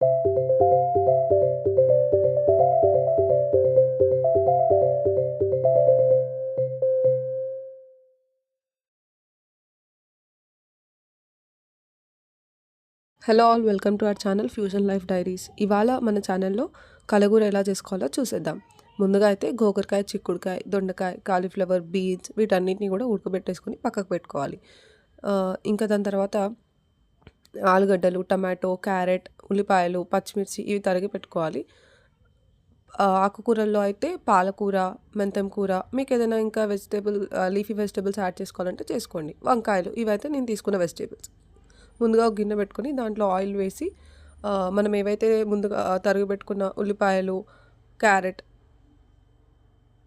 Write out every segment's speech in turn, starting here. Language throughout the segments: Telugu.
Hello all, welcome to our channel fusion life diaries. ఇవాళ మన ఛానల్లో కలగూర ఎలా చేసుకోవాలో చూసేద్దాం. ముందుగా అయితే గోకరకాయ, చిక్కుడుకాయ, దొండకాయ, కాలీఫ్లవర్, బీన్స్ వీటన్నిటిని కూడా ఉడకబెట్టేసుకొని పక్కకు పెట్టుకోవాలి. ఇంకా దాని తర్వాత ఆలుగడ్డలు, టమాటో, క్యారెట్, ఉల్లిపాయలు, పచ్చిమిర్చి ఇవి తరిగి పెట్టుకోవాలి. ఆకుకూరల్లో అయితే పాలకూర, మెంతం కూర, మీకు ఏదైనా ఇంకా లీఫీ వెజిటేబుల్స్ యాడ్ చేసుకోవాలంటే చేసుకోండి. వంకాయలు ఇవైతే నేను తీసుకున్న వెజిటేబుల్స్. ముందుగా ఒక గిన్నె పెట్టుకొని దాంట్లో ఆయిల్ వేసి మనం ఏవైతే ముందుగా తరిగి పెట్టుకున్న ఉల్లిపాయలు, క్యారెట్,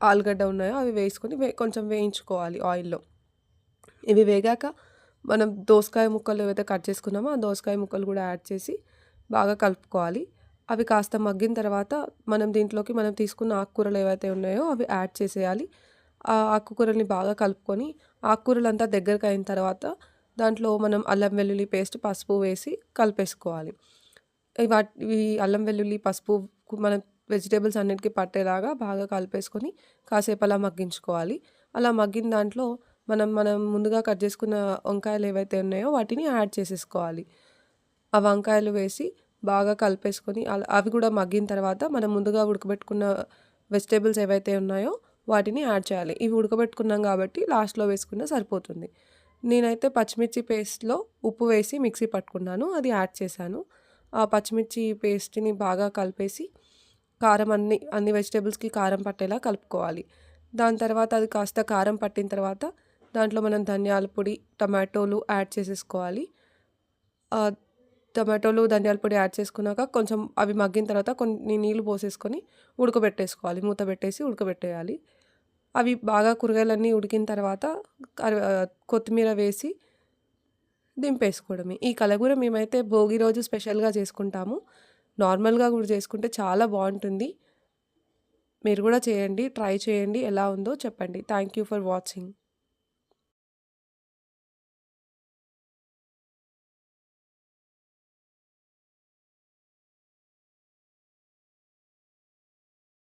ఆలుగడ్డ ఉన్నాయో అవి వేసుకొని కొంచెం వేయించుకోవాలి ఆయిల్లో. ఇవి వేగాక మనం దోసకాయ ముక్కలు ఏవైతే కట్ చేసుకున్నామో ఆ దోసకాయ ముక్కలు కూడా యాడ్ చేసి బాగా కలుపుకోవాలి. అవి కాస్త మగ్గిన తర్వాత దీంట్లోకి మనం తీసుకున్న ఆకుకూరలు ఏవైతే ఉన్నాయో అవి యాడ్ చేసేయాలి. ఆ ఆకుకూరల్ని బాగా కలుపుకొని ఆకుకూరలంతా దగ్గరకు అయిన తర్వాత దాంట్లో మనం అల్లం వెల్లుల్లి పేస్ట్, పసుపు వేసి కలిపేసుకోవాలి. ఇవి అల్లం వెల్లుల్లి పసుపు మనం వెజిటేబుల్స్ అన్నిటికీ పట్టేలాగా బాగా కలిపేసుకొని కాసేపు అలా మగ్గించుకోవాలి. అలా మగ్గిన దాంట్లో మనం ముందుగా కట్ చేసుకున్న వంకాయలు ఏవైతే ఉన్నాయో వాటిని యాడ్ చేసేసుకోవాలి. ఆ వంకాయలు వేసి బాగా కలిపేసుకొని అవి కూడా మగ్గిన తర్వాత మనం ముందుగా ఉడకబెట్టుకున్న వెజిటేబుల్స్ ఏవైతే ఉన్నాయో వాటిని యాడ్ చేయాలి. ఇవి ఉడకబెట్టుకున్నాం కాబట్టి లాస్ట్లో వేసుకున్నా సరిపోతుంది. నేనైతే పచ్చిమిర్చి పేస్ట్లో ఉప్పు వేసి మిక్సీ పట్టుకున్నాను, అది యాడ్ చేశాను. ఆ పచ్చిమిర్చి పేస్ట్ని బాగా కలిపేసి కారం అన్ని వెజిటేబుల్స్కి కారం పట్టేలా కలుపుకోవాలి. దాని తర్వాత అది కాస్త కారం పట్టిన తర్వాత దాంట్లో మనం ధనియాల పొడి, టమాటోలు యాడ్ చేసేసుకోవాలి. టమాటోలు, ధనియాల పొడి యాడ్ చేసుకున్నాక కొంచెం అవి మగ్గిన తర్వాత కొన్ని నీళ్ళు పోసేసుకొని ఉడకబెట్టేసుకోవాలి. మూత పెట్టేసి ఉడకబెట్టేయాలి. అవి బాగా కూరగాయలన్నీ ఉడికిన తర్వాత కొత్తిమీర వేసి దింపేసుకోవడమే. ఈ కలగూర మేమైతే భోగి రోజు స్పెషల్గా చేసుకుంటాము. నార్మల్గా కూడా చేసుకుంటే చాలా బాగుంటుంది. మీరు కూడా చేయండి, ట్రై చేయండి, ఎలా ఉందో చెప్పండి. Thank you for watching.